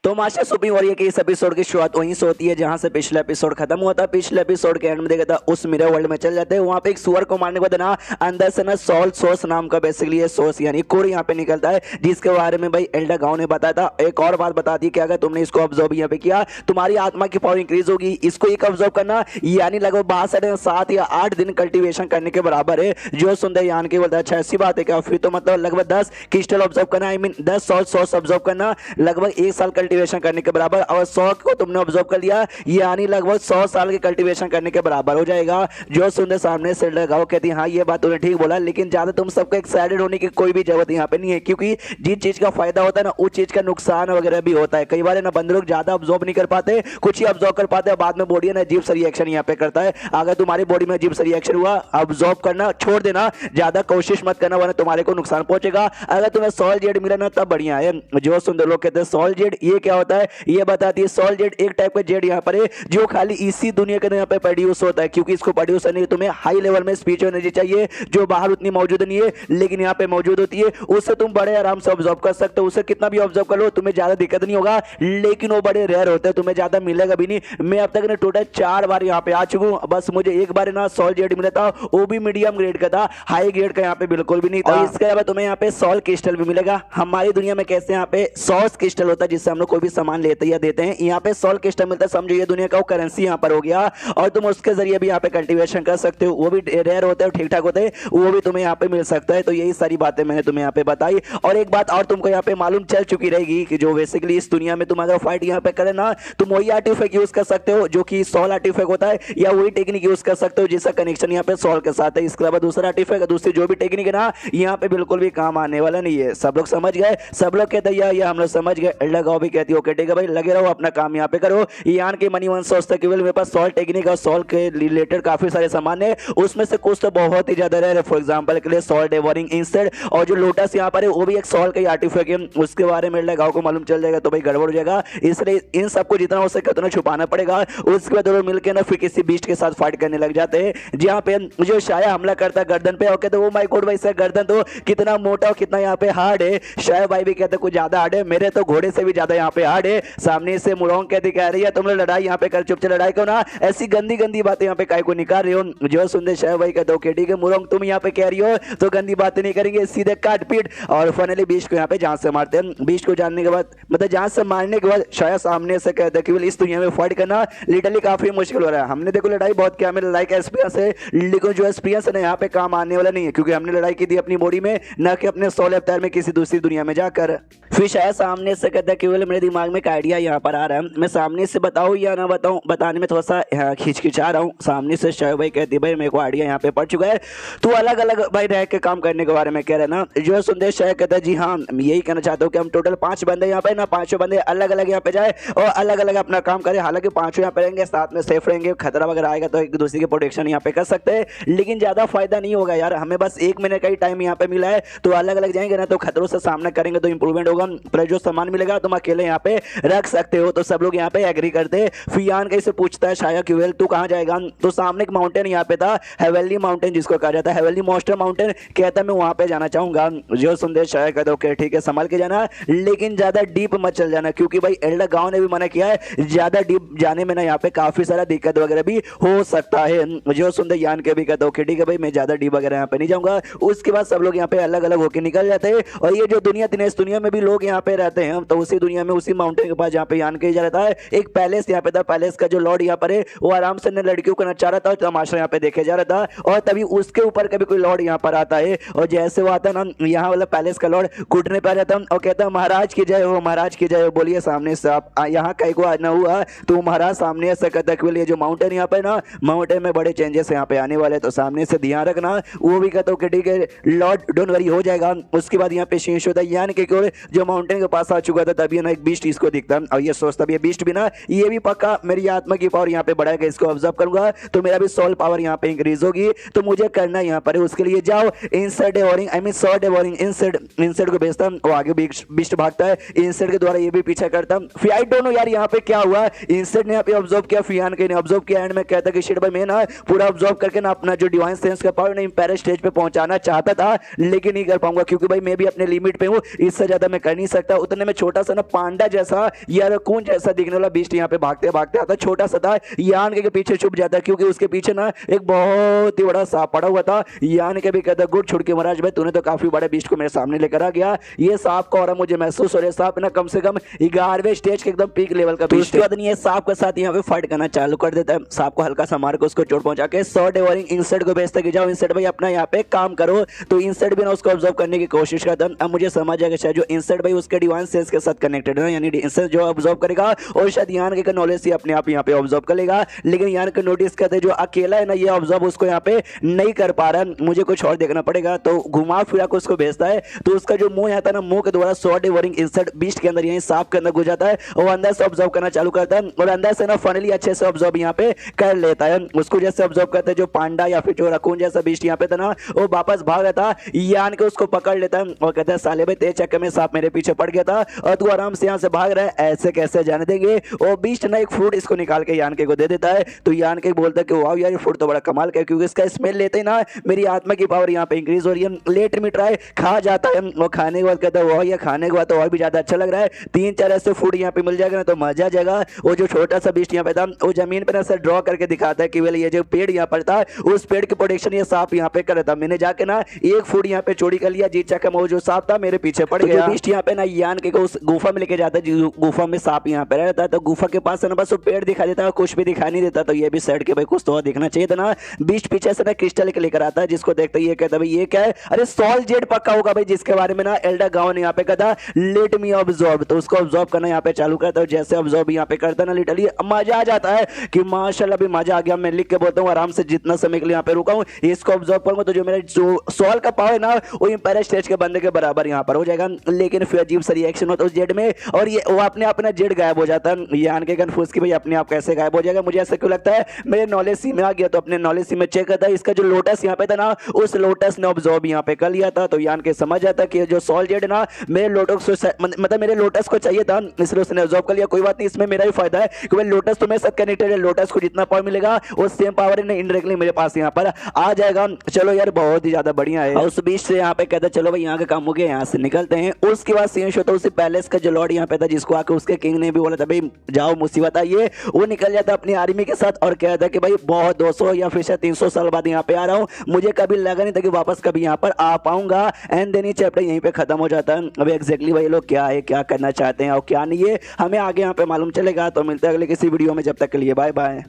तो master supreme warrior के इस एपिसोड की शुरुआत वहीं से होती है जहां से पिछला एपिसोड खत्म हुआ था। पिछले एपिसोड के एंड में देखा था उस मिरर वर्ल्ड में चल जाते हैं, वहां पे एक सुअर को मारने के बाद ना अंदर से ना सॉल्ट सोर्स नाम का बेसिकली सोर्स यानी कोर यहाँ पे निकलता है, जिसके बारे में भाई एल्डा गांव ने बताया था। एक और बात बता दी कि अगर तुमने इसको ऑब्जर्व यहाँ पे किया तुम्हारी आत्मा की पावर इंक्रीज होगी। इसको एक ऑब्जर्व करना यानी लगभग 7 या 8 दिन कल्टीवेशन करने के बराबर है। जो सुंदर यान के बोलता है अच्छा ऐसी बात है क्या, फिर तो मतलब लगभग 10 क्रिस्टल ऑब्जर्व करना, I mean 10 salt source observe करना लगभग 1 साल कल्टीवेशन करने के बराबर, और 100 को तुमने ऑब्जर्व कर लिया यानी लगभग 100 साल के कल्टीवेशन करने के बराबर हो जाएगा। जो सुंदर सामने से लगाओ कहती है हाँ ये बात तूने ठीक बोला, लेकिन ज्यादा तुम सबको एक्साइटेड होने की कोई भी जरूरत यहाँ पे नहीं है, क्योंकि जिस चीज का फायदा होता है ना उस चीज का नुकसान वगैरह भी होता है। कई बार ना बंदे लोग ज्यादा ऑब्जर्व नहीं कर पाते, कुछ ही ऑब्जर्व कर पाते हैं, बाद में बॉडी ना अजीब सा रिएक्शन यहाँ पे करता है। अगर तुम्हारी बॉडी में अजीब सा रिएक्शन हुआ ऑब्जर्व करना छोड़ देना, ज्यादा कोशिश मत करना वरना तुम्हारे को नुकसान पहुंचेगा। अगर तुम्हें सॉल जेड मिला ना तब बढ़िया है। जो सुंदर लोग कहते हैं सॉल जेड ये क्या होता है, ये बताती है सॉल जेड एक टाइप का जेड यहाँ पर है जो खाली इसी दुनिया के अंदर यहाँ पे प्रोड्यूस होता है, क्योंकि इसको प्रोड्यूस करने के लिए तुम्हें हाई लेवल में स्पिरिचुअल एनर्जी चाहिए जो बाहर उतनी मौजूद नहीं है लेकिन यहाँ पे मौजूद होती है। उससे तुम बड़े आराम से ऑब्जर्व कर सकते हो, उससे कितना भी ऑब्जर्व कर लो तुम्हें ज्यादा दिक्कत नहीं होगा, लेकिन वो बड़े रेयर होते हैं, तुम्हें ज्यादा मिलेगा भी नहीं। मैं अब तक टोटल 4 बार यहाँ पे आ चुका हूँ, बस मुझे एक बार ना सॉल जेड मिला था, वो भी मीडियम ग्रेड का था, हाई ग्रेड का यहाँ पे बिल्कुल भी नहीं था। और इसके अलावा तुम्हें यहाँ पे सॉल क्रिस्टल भी मिलेगा। हमारी दुनिया में कैसे यहाँ पे सॉल्स क्रिस्टल होता है जिससे हम लोग कोई भी सामान लेते या देते हैं, यहाँ पे सॉल क्रिस्टल मिलता है, समझो ये दुनिया का करेंसी यहाँ पर हो गया, और तुम उसके जरिए भी यहाँ पे कल्टीवेशन कर सकते हो, वो भी रेयर होते हैं ठीक ठाक होते हैं, वो भी तुम्हें यहाँ पे मिल सकता है। तो यही सारी बातें मैंने तुम्हें यहाँ पे बताई। और एक बात और तुमको यहाँ पे मालूम चल चुकी रहेगी कि जो बेसिकली इस दुनिया में तुम अगर फाइट यहाँ पे करे ना तुम वही आर्टिफैक्ट यूज कर सकते हो जो कि सॉल आर्टिफैक्ट होता है, या वही टेक्निक यूज कर सकते हो जिसका कनेक्शन यहाँ पे सॉल के साथ है। इसके अलावा दूसरा आर्टिफैक्ट दूसरी जो भी टेक्निक है ना यहाँ पे बिल्कुल भी काम आने वाला नहीं है। सब लोग समझ गए, सब लोग कहते हैं या हम लोग समझ गए। एल्डा गांव भी कहती है ओके ठीक है भाई लगे रहो अपना काम यहाँ पे करो। यान के मनी वन सोचता केवल मेरे पास सॉल टेक्निक और सॉल के रिलेटेड काफी सारे सामान है, उसमें से कुछ तो बहुत ही ज्यादा रहे। फॉर एग्जांपल के लिए सॉल डेवोरिंग इंसेक्ट, और जो लोटस यहाँ पर है वो भी एक सॉल का आर्टिफैक्ट है, उसके बारे में एल्डा गांव को मालूम चल जाएगा तो भाई गड़बड़ हो जाएगा। इसलिए इन सबको जितना हो सके उतना छुपाना पड़ेगा। उसके बाद दोनों मिलकर ना फिर किसी बीस्ट के साथ फाइट करने लग जाते हैं जहाँ पे जो शाया हमला करता है गर्दन पे, और कहते ओ माय गॉड भाई सर गर्दन तो कितना मोटा और कितना यहाँ पे हार्ड है। शाया भाई भी कहते कुछ ज्यादा हार्ड है, मेरे तो घोड़े से भी ज्यादा यहाँ पे हार्ड है। सामने से मुरोंग कहती कह रही है तुम लोग लड़ाई यहाँ पे कर चुपचाप लड़ाई करो ना, ऐसी गंदी गंदी बातें यहाँ पे काय को निकाल रही हो। जो सुंदर शाया भाई कहते ओके ठीक है मुरोंग तुम यहाँ पे कह रही हो तो गंदी बातें नहीं करेंगे, सीधे काट पीट। और फाइनली बीस्ट को यहाँ पे जान से मारते हैं। बीस्ट को जानने के बाद मतलब जान से मारने के बाद शाया सामने से कहते हैं कि इस दुनिया में फाइट करना लिटरली काफी मुश्किल हो रहा है। हमने देखो लड़ाई बहुत किया, हमें लड़ाई का एक्सपीरियंस है, लेकिन जो एक्सपीरियंस है ना यहाँ पे काम आने वाला नहीं है, क्योंकि हमने लड़ाई की थी अपनी बॉडी में न कि अपने सोल अवतार में किसी दूसरी दुनिया में जाकर। फिर शायद सामने से कहता है केवल मेरे दिमाग में एक आइडिया यहाँ पर आ रहा है, मैं सामने से बताऊं या ना बताऊं, बताने में थोड़ा सा खिचखिचा रहा हूँ। सामने से शायद भाई कहती भाई मेरे को आइडिया यहाँ पे पड़ चुका है, तू अलग अलग भाई रह के काम करने के बारे में कह रहे ना। जो सुंदर शायद कहता है जी हाँ यही कहना चाहता हूँ कि हम टोटल 5 बंदे यहाँ पे ना, 5 बंदे अलग अलग यहाँ पे जाए और अलग अलग अपना काम करें। हालांकि 5 यहाँ पे रहेंगे साथ में सेफ रहेंगे, खतरा वगैरह आएगा तो एक दूसरे की प्रोटेक्शन यहाँ पे कर सकते हैं, लेकिन ज्यादा फायदा नहीं होगा यार। हमें बस 1 महीने का ही टाइम यहाँ पे मिला है, तो अलग अलग जाएंगे ना तो खतरों से सामना करेंगे तो इंप्रूवमेंट होगा। पर जो सामान मिलेगा तुम अकेले यहाँ पे रख सकते हो, तो सब लोग यहाँ पे एग्री करते। फियान कैसे पूछता है शाया क्यूएल तू कहाँ जाएगा, तो सामने एक माउंटेन यहाँ पे था हेवेली माउंटेन जिसको कहा जाता है हेवेली मॉन्स्टर माउंटेन, कहता मैं वहां पे जाना चाहूंगा। जो सुंदर शाया कहता ओके ठीक है संभाल के जाना, लेकिन ज्यादा डीप मत चल जाना, क्योंकि भाई एल्डा गांव ने भी मना किया है ज्यादा डीप जाने में ना यहाँ पे काफी सारा दिक्कत वगैरह भी हो सकता है। जो सुंदर यान के भी कहता ओके ठीक है भाई मैं ज्यादा डीप वगैरह यहाँ पे नहीं जाऊंगा। उसके बाद सब लोग यहाँ पे अलग अलग होकर निकल जाते हैं, और ये जो दुनिया थी इस दुनिया में भी लोग यहाँ पे रहते हैं, तो उसी दुनिया में उसी माउंटेन के पास जहाँ पे यान के जा रहा है एक पैलेस यहाँ पे था। पैलेस का जो लॉर्ड यहाँ पर है वो आराम से लड़कियों को नचा रहा था, तमाशा यहाँ पे देखे जा रहा था, और तभी उसके ऊपर कभी कोई लॉर्ड यहाँ पर आता है, और जैसे वो आता ना यहाँ वाला पैलेस का लॉर्ड घुटने पर जाता और कहता महाराज की जय हो, महाराज की जय हो। बोलिए सामने से आप यहाँ कहीं को ना हुआ तो महाराज सामने से कहता कि ये जो माउंटेन यहाँ पे ना माउंटेन में बड़े चेंजेस यहाँ पे आने वाले, तो सामने से ध्यान रखना। वो भी कहता कि ठीक है लॉर्ड डोंट वरी हो जाएगा। उसके बाद यहाँ पे शीश होता है यानी कि जो माउंटेन के पास आ चुका था तभी ना एक बीस्ट इसको दिखता और ये सोचता भी बीस्ट भी ना ये भी पक्का मेरी आत्मा की पावर यहाँ पे बढ़ाएगा, इसको ऑब्जर्व करूंगा तो मेरा भी सोल पावर यहाँ पे इंक्रीज होगी, तो मुझे करना यहाँ पर है। उसके लिए जाओ insect devouring I mean soul devouring insect को भेजता वो आगे बीस्ट भागता है, इंसेक्ट के द्वारा ये भी पीछा करता। फिर आई डोंट नो यार यहाँ पे क्या हुआ, इंसेक्ट ने यहाँ पे ऑब्जर्व किया, फियान के ने ऑब्जर्व किया, एंड में कहता कि शिट भाई मैं ना पूरा ऑब्जर्व करके ना अपना जो डिवाइन सेंस का पावर नहीं पैर स्टेज पे पहुंचाना चाहता था, लेकिन नहीं कर पाऊंगा क्योंकि भाई मैं भी अपने लिमिट पे हूँ, इससे ज्यादा मैं कर नहीं सकता। उतने में छोटा सा ना पांडा जैसा या रकून जैसा दिखने वाला बीस्ट यहाँ पे भागते भागते आता, छोटा सा था, यान के पीछे छुप जाता है क्योंकि उसके पीछे ना एक बहुत ही बड़ा सांप पड़ा हुआ था। यान के भी कहता गुड छुड़के महाराज भाई, तूने तो काफी बड़े बीस्ट को मेरे सामने लेकर आ गया। ये सांप का और मुझे महसूस हो रहा है, सांप ना कम से कम 11वें स्टेज के एकदम पीक लेवल का बीस्ट है। ये सांप के साथ यहाँ पे फाइट करना चालू कर देता है, सांप को हल्का सा मार के उसको चोट पहुंचा के सॉ डेवरिंग इंसेक्ट को भेजता कि जाओ इंसेक्ट भाई अपना यहाँ पे काम करो। तो इंसेक्ट भी ना उसको ऑब्जर्व करने की कोशिश करता है। अब मुझे समझ आएगा शायद जो इंसेक्ट भाई उसके डिवाइन सेंस के साथ कनेक्टेड है, यानी इंसेक्ट जो ऑब्जर्व करेगा और शायद यान के नॉलेज से अपने आप यहाँ पे ऑब्जर्व कर लेगा। लेकिन यान को नोटिस करते जो अकेला है ना ये ऑब्जर्व उसको यहाँ पे नहीं कर पा रहा, मुझे कुछ और देखना पड़ेगा। तो घुमा फिरा को उसको भेजता है, तो उसका जो मुंह आता है ना, मुंह के द्वारा सॉ डेवरिंग इंसेक्ट बीस्ट के अंदर यही सांप के अंदर घुस जाता है और अंदर से ऑब्जर्व करना चालू करता है और अंदर से ना फाइनली अच्छे से ऑब्जर्व यहाँ पे कर लेता है। उसको जैसे ऑब्जर्व करते हैं जो पांडा या फिर जो रकून जैसा बीस्ट यहाँ पे था ना वो वापस भाग रहा था, यान के उसको पकड़ लेता है और कहता है साले भाई तेरे चक्कर में सांप मेरे पीछे पड़ गया था और तू आराम से यहाँ से भाग रहा है, ऐसे कैसे जाने देंगे। और बीस्ट ना एक फ्रूट इसको निकाल के यान के को दे देता है। तो यान के बोलता है कि वाह यार ये फ्रूट तो बड़ा कमाल का है, क्योंकि इसका स्मेल लेते ही ना मेरी आत्मा की पावर यहाँ पे इंक्रीज हो रही है। लेट मी ट्राई, खा जाता है और खाने के बाद कहता है वाह ये खाने के बाद तो और भी ज्यादा अच्छा लग रहा है, 3-4 ऐसे फूड यहाँ पे मिल जाएगा ना तो मजा आ जाएगा। वो जो छोटा सा बीस्ट यहाँ पे था वो जमीन पे ना सर ड्रॉ करके दिखाता है कि वेल ये जो पेड़ यहाँ पर था उस पेड़ की प्रोटेक्शन ये सांप यहाँ पे कर रहा था। मैंने जाके ना एक फूड यहाँ पे चोरी कर लिया, जीत चक्कर वो जो सांप था मेरे पीछे पड़ गया। बीस्ट यहाँ पे ना यान के उस गुफा में लेके जाता है, गुफा में सांप यहाँ पे रहता है। तो गुफा के पास ना बस वो पेड़ दिखा देता है, कुछ भी दिखाई नहीं देता। तो ये भी सेट के भाई कुछ तो दिखना चाहिए था ना। बीस्ट पीछे से ना क्रिस्टल के लेकर आता है, जिसको देखते ही ये कहता है भाई ये क्या है, अरे सॉल जेड पक्का होगा भाई, जिसके बारे में ना एल्डर गाँव ने यहाँ पे कहता लेट मी ऑब्जर्व। तो उसको ऑब्जर्व करना यहाँ पे चालू करता है, जैसे ऑब्जर्व यहाँ पे करता है ना लिटरली मजा आ जाता है कि माशाल्लाह भी मजा आ गया। मैं लिख के बोलता हूँ आराम से जितना समय के लिए यहाँ पे रुका हूँ इसको ऑब्जर्व करूंगा तो जो मेरा जो सॉल का पावर है ना वो इंपायर स्टेज के बंदे के बराबर यहाँ पर हो जाएगा। लेकिन फिर अजीब सा रिएक्शन होता है उस जेड में और ये वो अपने अपना जेड गायब हो जाता है। ये आन के कन्फ्यूज कि भाई अपने आप कैसे गायब हो जाएगा, मुझे ऐसा क्यों लगता है मेरे नॉलेज सी में आ गया। तो अपने नॉलेज सी में चेक करता है, इसका जो लोटस यहाँ पे था ना उस लोटस ने ऑब्जर्व यहाँ पे कर लिया था। तो यान के समझ आता कि जो सॉल जेड ना मेरे लोटस मतलब मेरे लोटस को चाहिए था, इसलिए उसने ऑब्जर्व कर लिया। कोई बात नहीं, इसमें मेरा ही फायदा है कि भाई लोटस तो मेरे साथ कनेक्टेड है, लोटस को जितना पावर मिलेगा वो सेम पावर इनडायरेक्टली मेरे पास यहाँ पर आ जाएगा। चलो यार बहुत ही ज्यादा बढ़िया है। उस बीच से यहाँ पे कहता चलो भाई यहाँ का काम हो गया, यहाँ से निकलते हैं। उसके बाद सीन होता है उसी पैलेस का जो लॉर्ड यहाँ पे था जिसको आके उसके किंग ने भी बोला था भाई जाओ मुसीबत आई है, वो निकल जाता अपनी आर्मी के साथ और कहता कि भाई बहुत 200 या फिर 300 साल बाद यहाँ पे आ रहा हूँ, मुझे कभी लगा नहीं था कि वापस कभी यहाँ पर आ पाऊंगा। एंड देन ये चैप्टर यहीं पे खत्म हो जाता है। अभी एग्जैक्टली भाई लोग क्या है, क्या करना चाहते हैं और क्या नहीं है हमें आगे यहाँ पे मालूम चलेगा। तो मिलते हैं अगले किसी वीडियो में, जब तक के लिए बाय बाय।